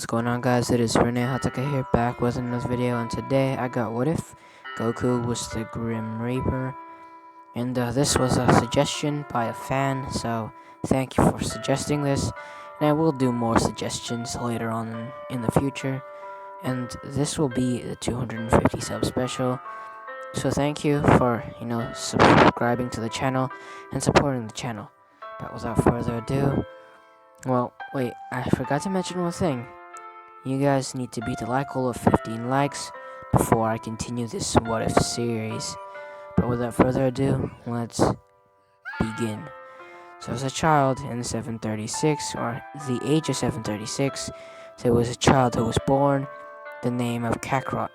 What's going on, guys? It is Rinne-Hatake here, back with another video, and today I got what if Goku was the Grim Reaper, and this was a suggestion by a fan, so thank you for suggesting this, and I will do more suggestions later on in the future, and this will be the 250 sub special, so thank you for, subscribing to the channel and supporting the channel. But without further ado, well, wait, I forgot to mention one thing. You guys need to beat the like goal of 15 likes before I continue this what if series. But without further ado, let's begin. So as a child in 736, or the age of 736, there was a child who was born the name of Kakarot.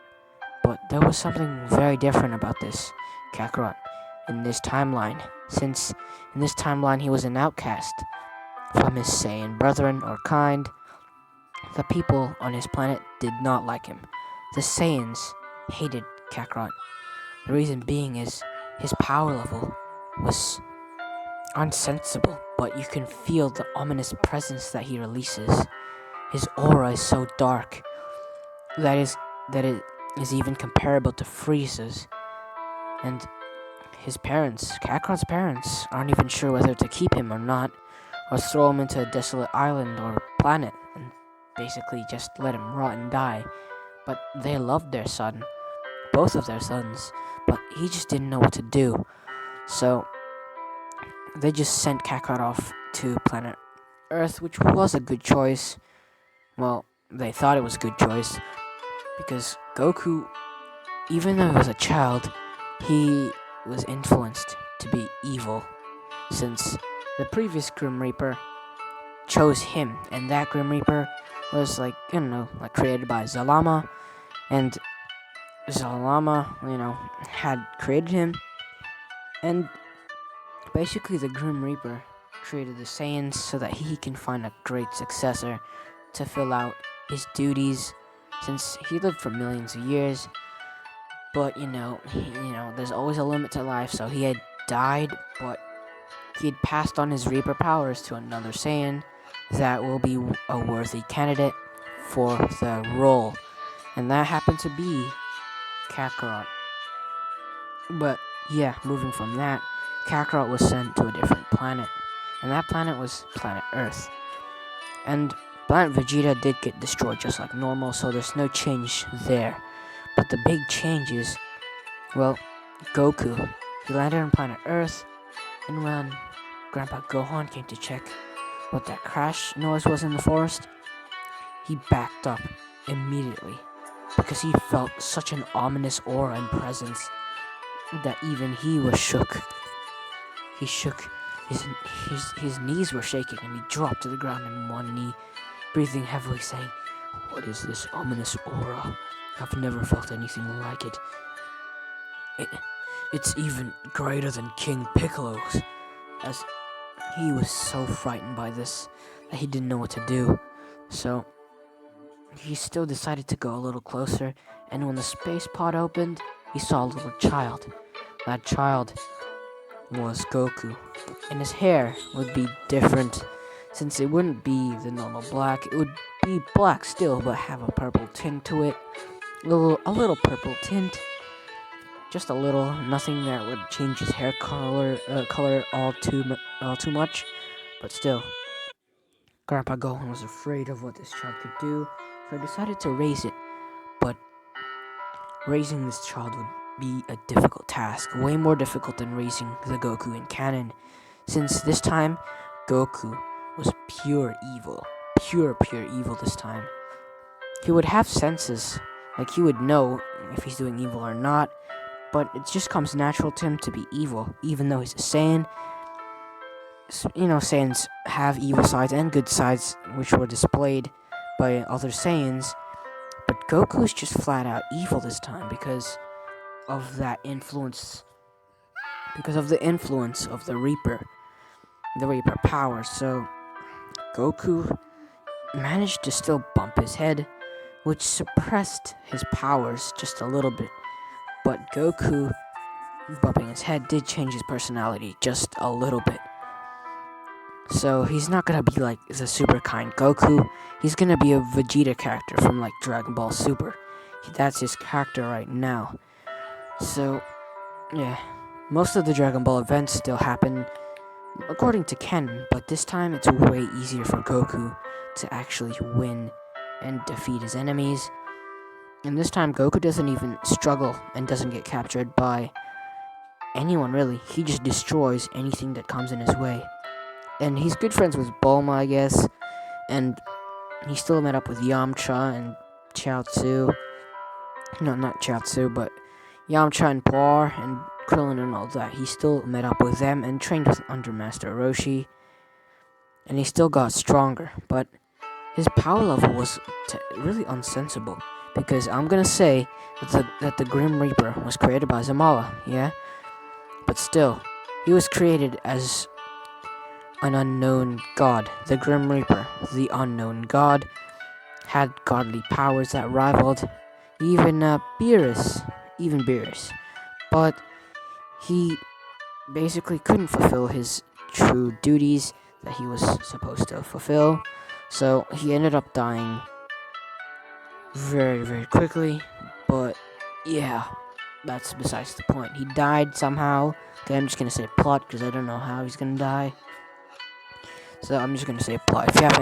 But there was something very different about this Kakarot in this timeline, since in this timeline he was an outcast from his Saiyan brethren or kind. The people on his planet did not like him. The Saiyans hated Kakarot. The reason being is his power level was unsensible, but you can feel the ominous presence that he releases. His aura is so dark that it is even comparable to Frieza's. And his parents, Kakarot's parents, aren't even sure whether to keep him or not, or throw him into a desolate island or planet and basically just let him rot and die. But they loved their son, both of their sons, but he just didn't know what to do. So they just sent Kakarot off to planet Earth, which was a good choice. Well, they thought it was a good choice, because Goku, even though he was a child, he was influenced to be evil, since the previous Grim Reaper chose him, and that Grim Reaper was created by Zalama, and Zalama, had created him, and basically the Grim Reaper created the Saiyans so that he can find a great successor to fill out his duties, since he lived for millions of years, but there's always a limit to life, so he had died, but he had passed on his Reaper powers to another Saiyan that will be a worthy candidate for the role, and that happened to be Kakarot. But yeah, moving from that, Kakarot was sent to a different planet, and that planet was planet Earth. And planet Vegeta did get destroyed just like normal, so there's no change there. But the big change is, well, Goku. He landed on planet Earth, and when Grandpa Gohan came to check what that crash noise was in the forest, he backed up immediately, because he felt such an ominous aura and presence that even he was shook. He shook, his knees were shaking, and he dropped to the ground on one knee, breathing heavily, saying, "What is this ominous aura? I've never felt anything like it. It's even greater than King Piccolo's," as he was so frightened by this that he didn't know what to do. So he still decided to go a little closer, and when the space pod opened, he saw a little child. That child was Goku, and his hair would be different, since it wouldn't be the normal black. It would be black still, but have a purple tint to it. A little purple tint, just a little. Nothing that would change his hair color all too much, but still. Grandpa Gohan was afraid of what this child could do, so he decided to raise it. But raising this child would be a difficult task, way more difficult than raising the Goku in canon, since this time Goku was pure evil this time. He would have senses, like he would know if he's doing evil or not, but it just comes natural to him to be evil, even though he's a Saiyan. Saiyans have evil sides and good sides, which were displayed by other Saiyans, but Goku's just flat out evil this time because of that influence, because of the influence of the Reaper power. So Goku managed to still bump his head, which suppressed his powers just a little bit, but Goku bumping his head did change his personality just a little bit. So he's not gonna be like the super kind Goku. He's gonna be a Vegeta character from like Dragon Ball Super. That's his character right now. So yeah, most of the Dragon Ball events still happen according to canon, but this time it's way easier for Goku to actually win and defeat his enemies. And this time Goku doesn't even struggle and doesn't get captured by anyone really. He just destroys anything that comes in his way. And he's good friends with Bulma, I guess. And he still met up with Yamcha and Chaozu. No, not Chaozu, but Yamcha and Poir and Krillin and all that. He still met up with them and trained under Master Roshi. And he still got stronger. But his power level was really unsensible. Because I'm gonna say that the Grim Reaper was created by Zamala, yeah? But still, he was created as an unknown god. The Grim Reaper, the unknown god, had godly powers that rivaled even Beerus. But he basically couldn't fulfill his true duties that he was supposed to fulfill. So he ended up dying very, very quickly. But yeah, that's besides the point. He died somehow. Okay, I'm just gonna say plot because I don't know how he's gonna die. So I'm just gonna say plot. If you have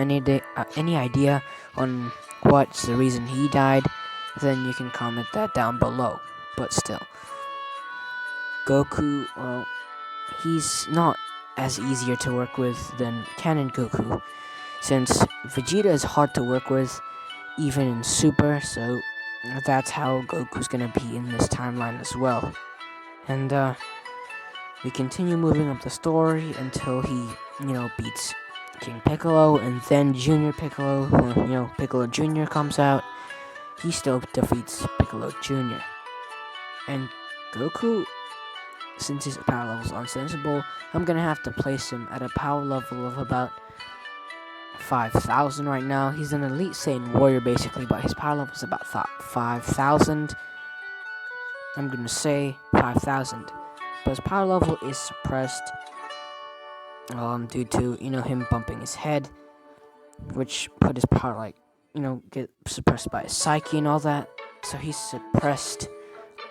any idea on what's the reason he died, then you can comment that down below. But still, Goku, well, he's not as easier to work with than Canon Goku, since Vegeta is hard to work with, even in Super, so that's how Goku's gonna be in this timeline as well. And we continue moving up the story until he, beats King Piccolo, and then Junior Piccolo, when, Piccolo Jr. comes out, he still defeats Piccolo Jr. And Goku, since his power level is unsensible, I'm gonna have to place him at a power level of about 5,000 right now. He's an elite Saiyan warrior basically, but his power level is about 5,000. I'm gonna say 5,000. But his power level is suppressed due to, him bumping his head, which put his power, get suppressed by his psyche and all that. So he's suppressed,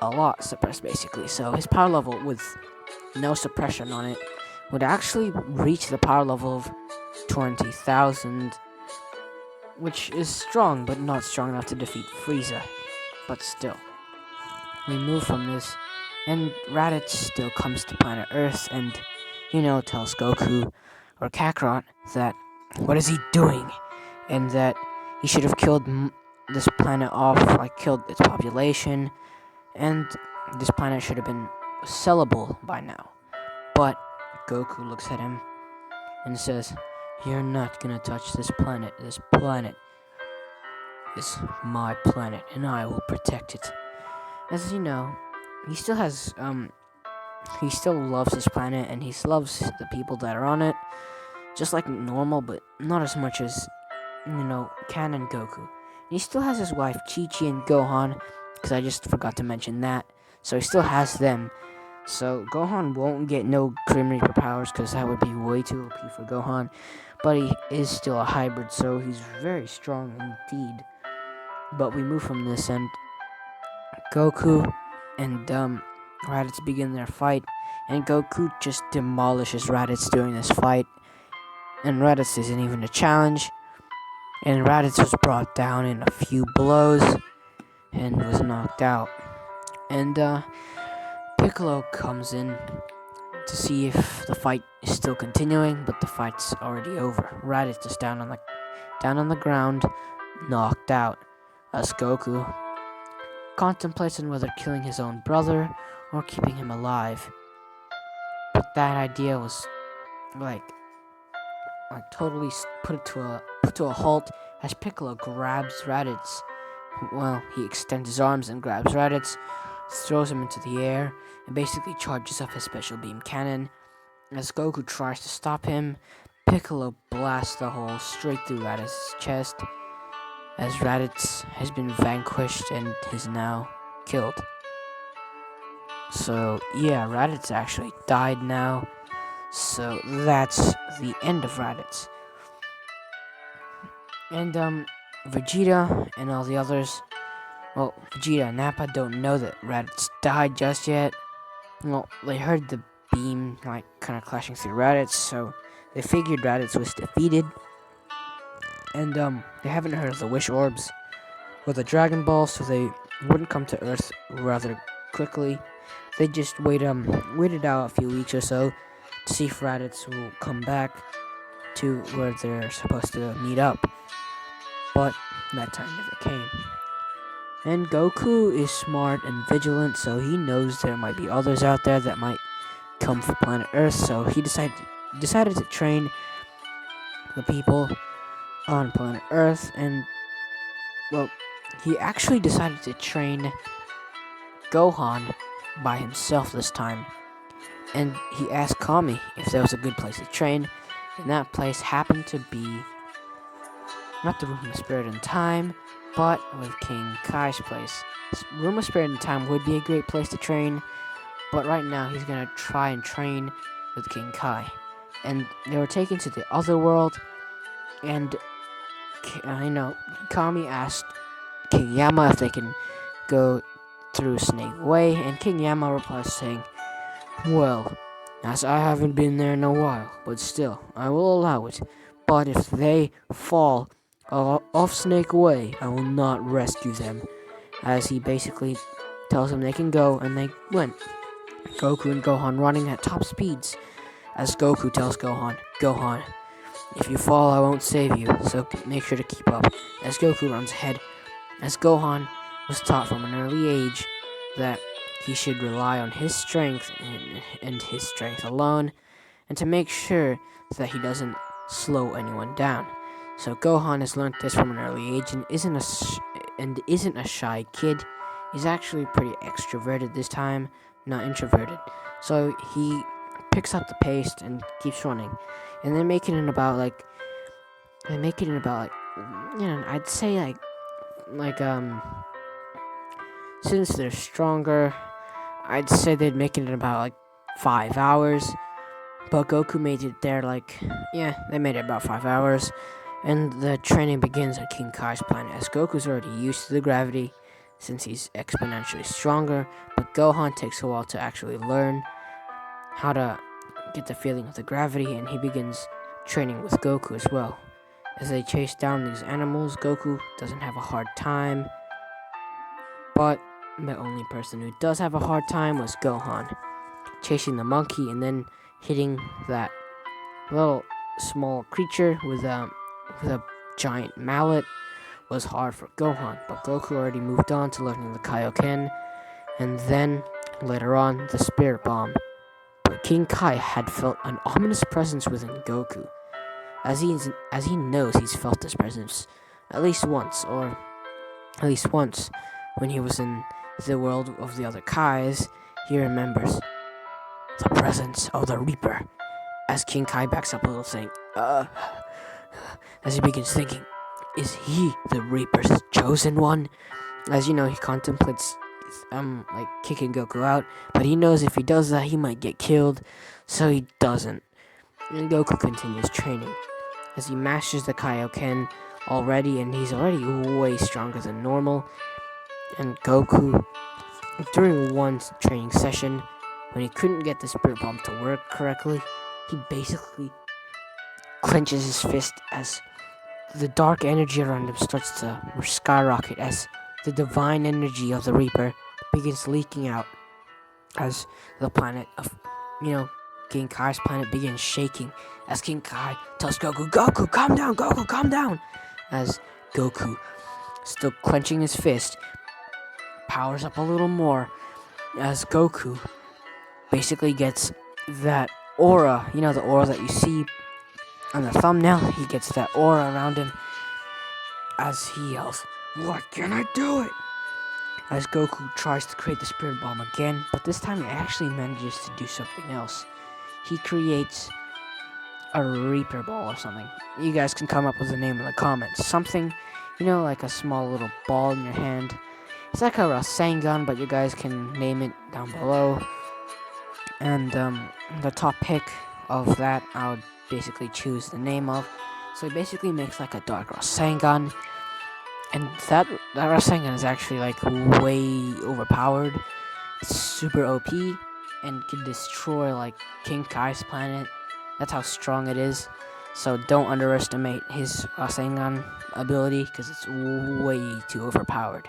a lot suppressed basically. So his power level with no suppression on it would actually reach the power level of 20,000, which is strong, but not strong enough to defeat Frieza. But still, we move from this, and Raditz still comes to planet Earth and, tells Goku or Kakarot that what is he doing, and that he should have killed this planet off, killed its population, and this planet should have been sellable by now. But Goku looks at him and says, "You're not gonna touch this planet. This planet is my planet, and I will protect it." As you know, he still has, he still loves his planet, and he loves the people that are on it, just like normal, but not as much as, Canon Goku. He still has his wife, Chi-Chi and Gohan, because I just forgot to mention that, so he still has them. So Gohan won't get no Grim Reaper powers, because that would be way too OP for Gohan, but he is still a hybrid, so he's very strong indeed. But we move from this, and Goku and Raditz begin their fight, and Goku just demolishes Raditz during this fight, and Raditz isn't even a challenge, and Raditz was brought down in a few blows and was knocked out. And Piccolo comes in to see if the fight is still continuing, but the fight's already over. Raditz is down on the ground, knocked out, as Goku contemplates on whether killing his own brother or keeping him alive. But that idea was totally put to a halt as Piccolo grabs Raditz. Well, he extends his arms and grabs Raditz, throws him into the air, and basically charges up his special beam cannon. As Goku tries to stop him, Piccolo blasts a hole straight through Raditz's chest, as Raditz has been vanquished and is now killed. So yeah, Raditz actually died now. So that's the end of Raditz. And Vegeta and all the others, well, Vegeta and Nappa don't know that Raditz died just yet. Well, they heard the beam like kind of clashing through Raditz, so they figured Raditz was defeated. And they haven't heard of the Wish Orbs or the Dragon Ball, so they wouldn't come to Earth rather quickly. They just waited out a few weeks or so to see if Raditz will come back to where they're supposed to meet up. But that time never came. And Goku is smart and vigilant, so he knows there might be others out there that might come for planet Earth, so he decided to train the people on planet Earth, and, well, he actually decided to train Gohan by himself this time. And he asked Kami if there was a good place to train, and that place happened to be not the Room of Spirit and Time, but with King Kai's place. Room of Spirit and Time would be a great place to train, but right now he's gonna try and train with King Kai. And they were taken to the other world, and Kami asked King Yama if they can go through Snake Way, and King Yama replies saying, "Well, as I haven't been there in a while, but still, I will allow it. But if they fall off Snake Way, I will not rescue them." As he basically tells them they can go, and they went. Goku and Gohan running at top speeds. As Goku tells Gohan, "Gohan, if you fall, I won't save you, so make sure to keep up." As Goku runs ahead, as Gohan was taught from an early age that he should rely on his strength and his strength alone, and to make sure that he doesn't slow anyone down. So Gohan has learned this from an early age and isn't a shy kid. He's actually pretty extroverted this time, not introverted. So he picks up the pace and keeps running, and they make it in about I'd say since they're stronger, I'd say they'd make it in about 5 hours. But Goku made it there they made it about 5 hours. And the training begins on King Kai's planet, as Goku's already used to the gravity since he's exponentially stronger. But Gohan takes a while to actually learn how to get the feeling of the gravity, and he begins training with Goku as well. As they chase down these animals, Goku doesn't have a hard time, but the only person who does have a hard time was Gohan. Chasing the monkey and then hitting that little small creature with a giant mallet was hard for Gohan, but Goku already moved on to learning the Kaioken, and then later on the Spirit Bomb. But King Kai had felt an ominous presence within Goku, as he knows he's felt this presence at least once when he was in the world of the other Kais. He remembers the presence of the Reaper, as King Kai backs up a little, saying, as he begins thinking, is he the Reaper's chosen one? As he contemplates kicking Goku out, but he knows if he does that, he might get killed, so he doesn't. And Goku continues training, as he masters the Kaioken already, and he's already way stronger than normal. And Goku, during one training session, when he couldn't get the Spirit Bomb to work correctly, he basically clenches his fist as the dark energy around him starts to skyrocket, as the divine energy of the Reaper begins leaking out, as the planet of, King Kai's planet begins shaking, as King Kai tells Goku, "Goku, calm down, Goku, calm down!" As Goku, still clenching his fist, powers up a little more, as Goku basically gets that aura, the aura that you see on the thumbnail. He gets that aura around him, as he yells, "What can I do it?" As Goku tries to create the Spirit Bomb again, but this time he actually manages to do something else. He creates a Reaper Ball or something. You guys can come up with a name in the comments. Something, like a small little ball in your hand. It's like a Rasengan, but you guys can name it down below. And the top pick of that, I would basically choose the name of. So he basically makes like a Dark Rasengan, and that Rasengan is actually like way overpowered. It's super OP and can destroy like King Kai's planet. That's how strong it is. So don't underestimate his Rasengan ability because it's way too overpowered.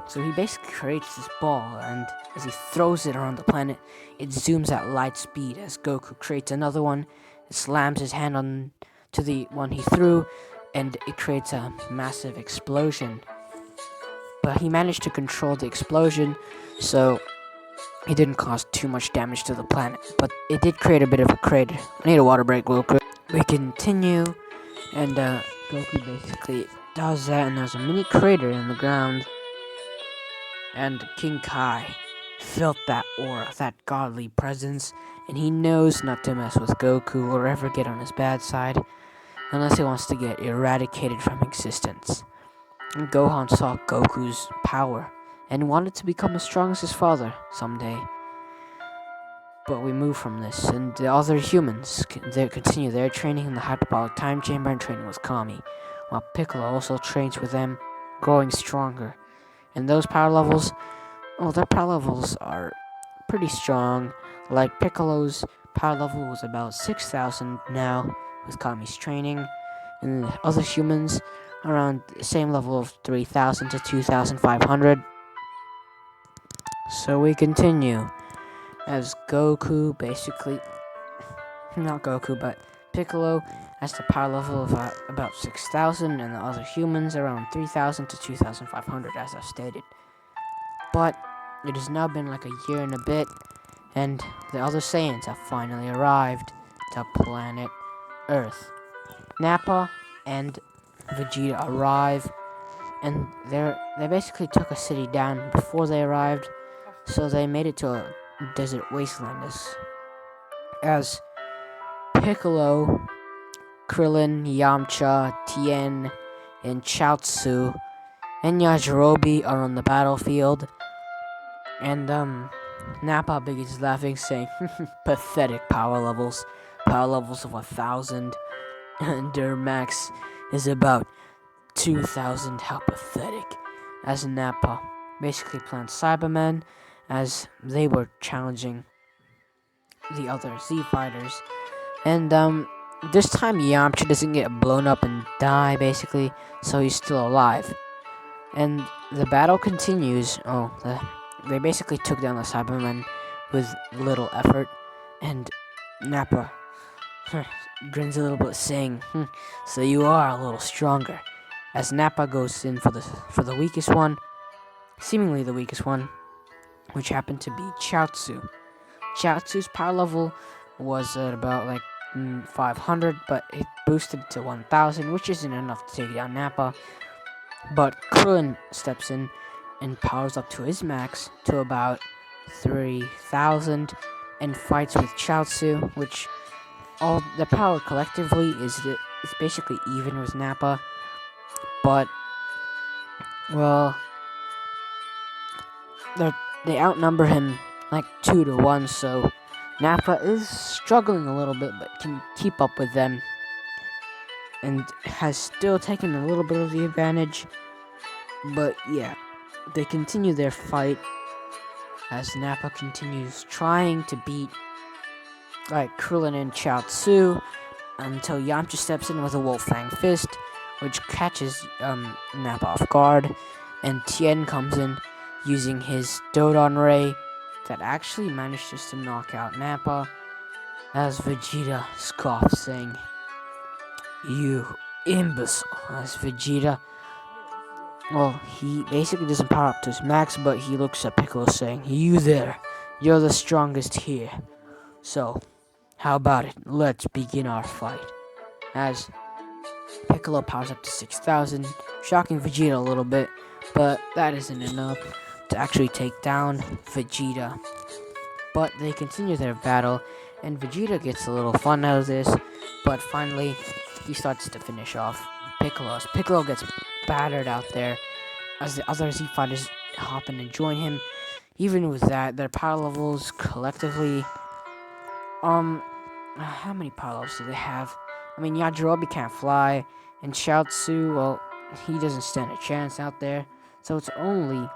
So he basically creates this ball, and as he throws it around the planet, it zooms at light speed as Goku creates another one, slams his hand on to the one he threw, and it creates a massive explosion. But he managed to control the explosion, so it didn't cause too much damage to the planet. But it did create a bit of a crater. I need a water break real quick. We continue, and Goku basically does that, and there's a mini crater in the ground. And King Kai felt that aura, that godly presence, and he knows not to mess with Goku or ever get on his bad side unless he wants to get eradicated from existence. And Gohan saw Goku's power and wanted to become as strong as his father someday. But we move from this, and the other humans they continue their training in the hyperbolic time chamber and training with Kami, while Piccolo also trains with them, growing stronger. And those power levels, their power levels are pretty strong. Like Piccolo's power level was about 6,000 now with Kami's training, and the other humans around the same level of 3,000 to 2,500. So we continue as Goku not Goku, but Piccolo has the power level of about 6,000, and the other humans around 3,000 to 2,500, as I stated. But it has now been like a year and a bit, and the other Saiyans have finally arrived to planet Earth. Nappa and Vegeta arrive, and they basically took a city down before they arrived, so they made it to a desert wasteland as Piccolo, Krillin, Yamcha, Tien, and Chaozu and Yajirobe are on the battlefield, and Nappa begins laughing, saying, "Pathetic power levels of 1,000, and their max is about 2,000. How pathetic!" As Nappa basically plants Cybermen, as they were challenging the other Z fighters, and this time Yamcha doesn't get blown up and die basically, so he's still alive. And the battle continues. They basically took down the Cybermen with little effort, and Nappa grins a little bit, saying, "So you are a little stronger." As Nappa goes in for the weakest one, seemingly the weakest one, which happened to be Chaozu. Chaozu's power level was at about 500, but it boosted to 1,000, which isn't enough to take down Nappa. But Krillin steps in and powers up to his max to about 3,000 and fights with Chaozu, which all the power collectively is basically even with Nappa. But, well, they outnumber him 2-1, so Nappa is struggling a little bit, but can keep up with them, and has still taken a little bit of the advantage. But yeah, they continue their fight as Nappa continues trying to beat Krillin and Chaozu until Yamcha steps in with a Wolf Fang Fist, which catches Nappa off guard, and Tien comes in using his Dodon Ray that actually manages to knock out Nappa, as Vegeta scoffs, saying, "You imbecile." As Vegeta, he basically doesn't power up to his max, but he looks at Piccolo saying, "You there, you're the strongest here. So, how about it? Let's begin our fight." As Piccolo powers up to 6,000, shocking Vegeta a little bit, but that isn't enough to actually take down Vegeta. But they continue their battle, and Vegeta gets a little fun out of this, but finally he starts to finish off Piccolo. As Piccolo gets battered out there, as the other Z fighters hop in and join him. Even with that, their power levels collectively, how many power levels do they have? I mean, Yajirobe can't fly, and Chiaotzu, well, he doesn't stand a chance out there. So it's only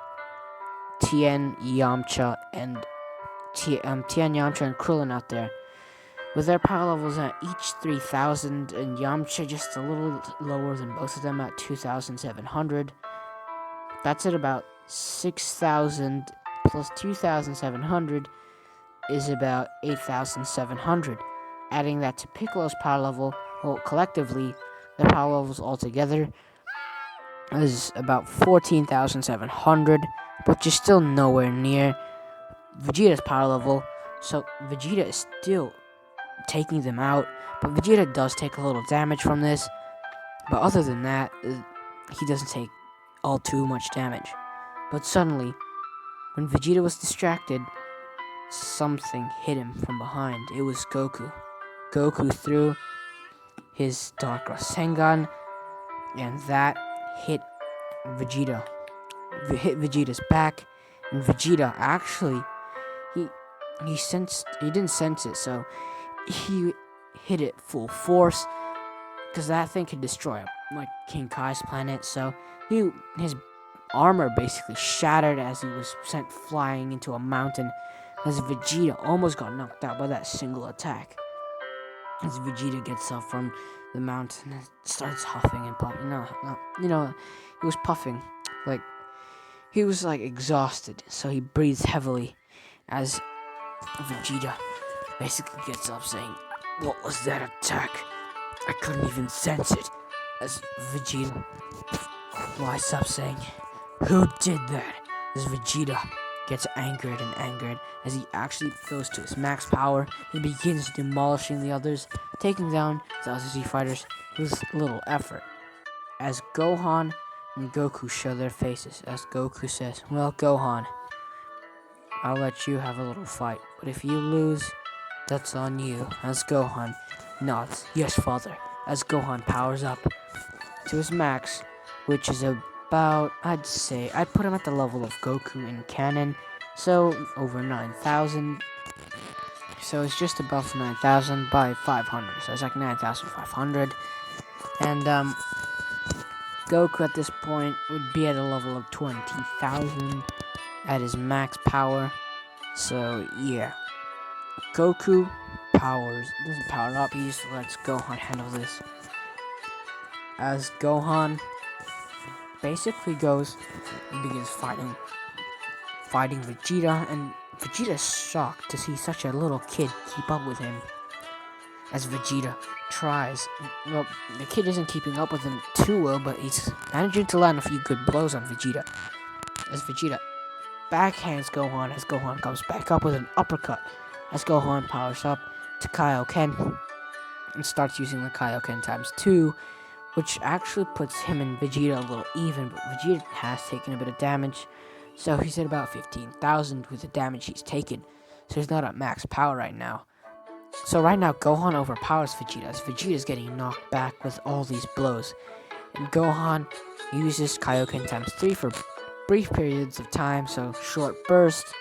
Tien, Yamcha, and Krillin out there. With their power levels at each 3,000, and Yamcha just a little lower than both of them at 2,700. That's at about 6,000 plus 2,700 is about 8,700. Adding that to Piccolo's power level, well, collectively, the power levels altogether is about 14,700, but you're still nowhere near Vegeta's power level, so Vegeta is still taking them out, but Vegeta does take a little damage from this, but other than that, he doesn't take all too much damage. But suddenly, when Vegeta was distracted, something hit him from behind. It was Goku. Goku threw his Dark Rasengan, and that hit Vegeta. Hit Vegeta's back, and Vegeta actually, he didn't sense it, so he hit it full force, because that thing could destroy like King Kai's planet. So his armor basically shattered as he was sent flying into a mountain, as Vegeta almost got knocked out by that single attack. As Vegeta gets up from the mountain and starts huffing and puffing. He was puffing, like he was like exhausted, so he breathes heavily as Vegeta basically gets up saying, "What was that attack? I couldn't even sense it." As Vegeta lights up saying, "Who did that?" As Vegeta gets angered as he actually goes to his max power and begins demolishing the others, taking down the Z fighters with little effort. As Gohan and Goku show their faces, as Goku says, "Well, Gohan, I'll let you have a little fight, but if you lose, that's on you." As Gohan nods, "Yes, father." As Gohan powers up to his max, which is about, I'd put him at the level of Goku in canon, so over 9,000. So it's just above 9,000 by 500, so it's like 9,500. And Goku at this point would be at a level of 20,000 at his max power. So yeah, Goku doesn't power up, he just lets Gohan handle this. As Gohan basically goes and begins fighting Vegeta, and Vegeta's shocked to see such a little kid keep up with him. As Vegeta tries, well, the kid isn't keeping up with him too well, but he's managing to land a few good blows on Vegeta. As Vegeta backhands Gohan, as Gohan comes back up with an uppercut, as Gohan powers up to Kaioken and starts using the Kaioken times 2, which actually puts him and Vegeta a little even, but Vegeta has taken a bit of damage, so he's at about 15,000 with the damage he's taken, so he's not at max power right now. So right now, Gohan overpowers Vegeta, as Vegeta is getting knocked back with all these blows, and Gohan uses Kaioken times 3 for brief periods of time, so short bursts,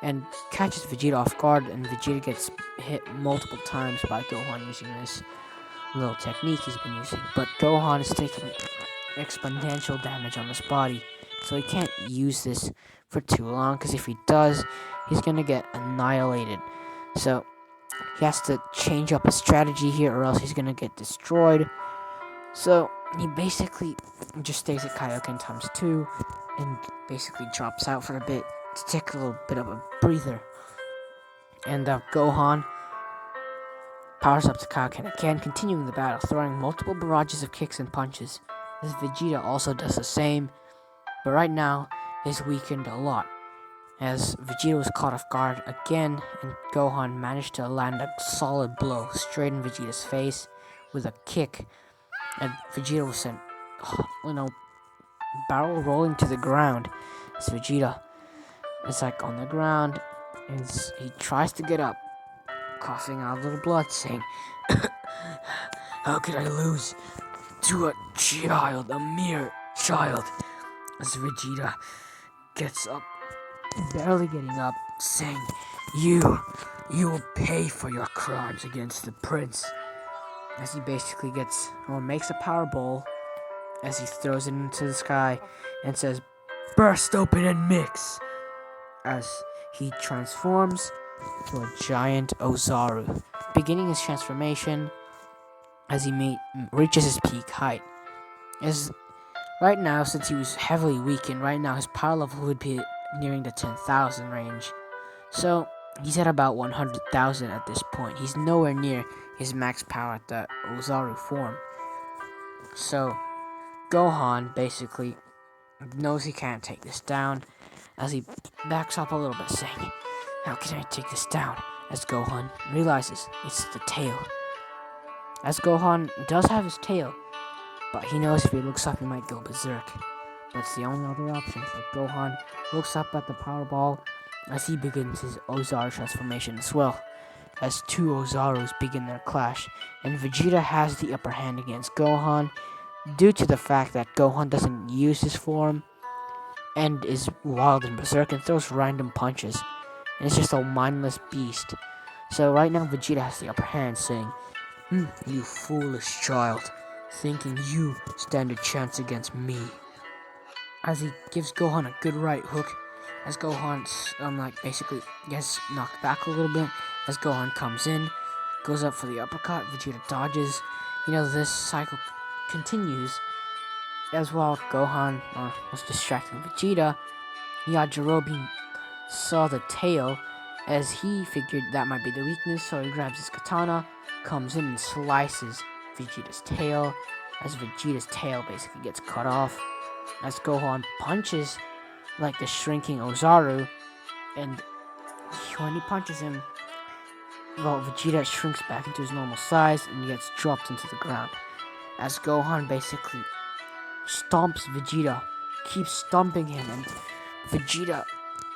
and catches Vegeta off guard, and Vegeta gets hit multiple times by Gohan using this little technique he's been using. But Gohan is taking exponential damage on his body, so he can't use this for too long, because if he does, he's gonna get annihilated. So he has to change up his strategy here, or else he's gonna get destroyed. So he basically just stays at Kaioken times 2 and basically drops out for a bit to take a little bit of a breather. And Gohan powers up to Kaioken again, continuing the battle, throwing multiple barrages of kicks and punches, as Vegeta also does the same, but right now is weakened a lot, as Vegeta was caught off guard again, and Gohan managed to land a solid blow straight in Vegeta's face with a kick, and Vegeta was sent, barrel rolling to the ground, as Vegeta is like on the ground, and he tries to get up, coughing out a little blood, saying, "How could I lose to a child, a mere child?" As Vegeta gets up, barely getting up, saying, You You will pay for your crimes against the prince. As he basically makes a power ball as he throws it into the sky and says, burst open and mix, as he transforms to a giant Ozaru, beginning his transformation as he reaches his peak height. As right now, since he was heavily weakened, right now his power level would be nearing the 10,000 range. So he's at about 100,000 at this point. He's nowhere near his max power at the Ozaru form. So Gohan basically knows he can't take this down as he backs up a little bit, saying, how can I take this down? As Gohan realizes it's the tail. As Gohan does have his tail, but he knows if he looks up he might go berserk. But it's the only other option, so Gohan looks up at the power ball as he begins his Ozaru transformation as well. As two Ozarus begin their clash, and Vegeta has the upper hand against Gohan due to the fact that Gohan doesn't use his form and is wild and berserk and throws random punches, and it's just a mindless beast. So right now Vegeta has the upper hand, saying, you foolish child, thinking you stand a chance against me. As he gives Gohan a good right hook, as Gohan basically gets knocked back a little bit, as Gohan comes in, goes up for the uppercut, Vegeta dodges. This cycle continues. As while Gohan was distracting Vegeta, Yajirobe saw the tail, as he figured that might be the weakness, so he grabs his katana, comes in and slices Vegeta's tail, as Vegeta's tail basically gets cut off. As Gohan punches the shrinking Ozaru, and when he punches him, Vegeta shrinks back into his normal size and gets dropped into the ground. As Gohan basically stomps Vegeta, keeps stomping him, and Vegeta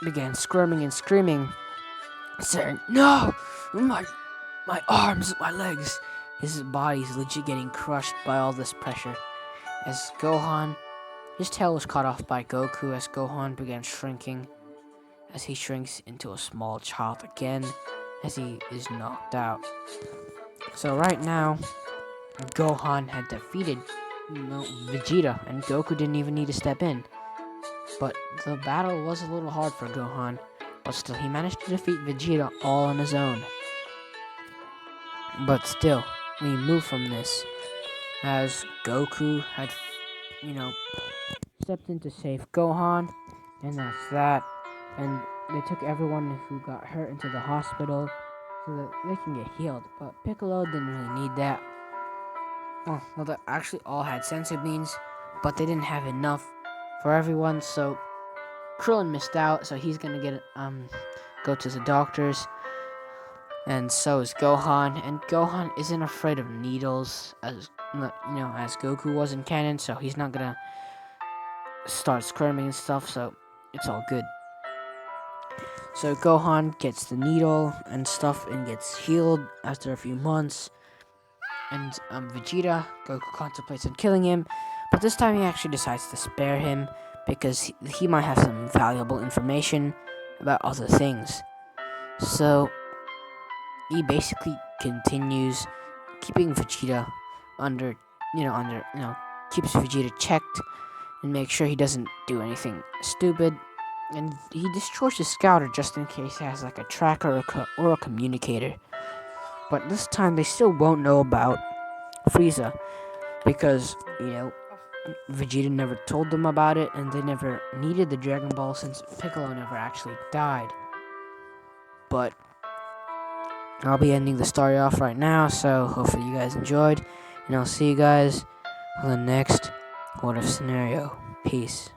began squirming and screaming, saying, no! My arms, my legs! His body's legit getting crushed by all this pressure. As Gohan, his tail was cut off by Goku as Gohan began shrinking, as he shrinks into a small child again, as he is knocked out. So right now, Gohan had defeated Vegeta, and Goku didn't even need to step in. But the battle was a little hard for Gohan, but still he managed to defeat Vegeta all on his own. But still, we move from this, as Goku had, stepped in to save Gohan, and that's that. And they took everyone who got hurt into the hospital so that they can get healed. But Piccolo didn't really need that. Well, they actually all had senzu beans, but they didn't have enough for everyone, so Krillin missed out, so he's gonna go to the doctors, and so is Gohan, and Gohan isn't afraid of needles, as Goku was in canon, so he's not gonna start squirming and stuff, so it's all good. So Gohan gets the needle and stuff and gets healed after a few months. And Vegeta, Goku contemplates on killing him, but this time he actually decides to spare him because he might have some valuable information about other things. So he basically continues keeping Vegeta keeps Vegeta checked and makes sure he doesn't do anything stupid. And he destroys his scouter just in case he has a tracker or a communicator. But this time they still won't know about Frieza because, Vegeta never told them about it and they never needed the Dragon Ball since Piccolo never actually died. But I'll be ending the story off right now, so hopefully you guys enjoyed, and I'll see you guys for the next What If scenario. Peace.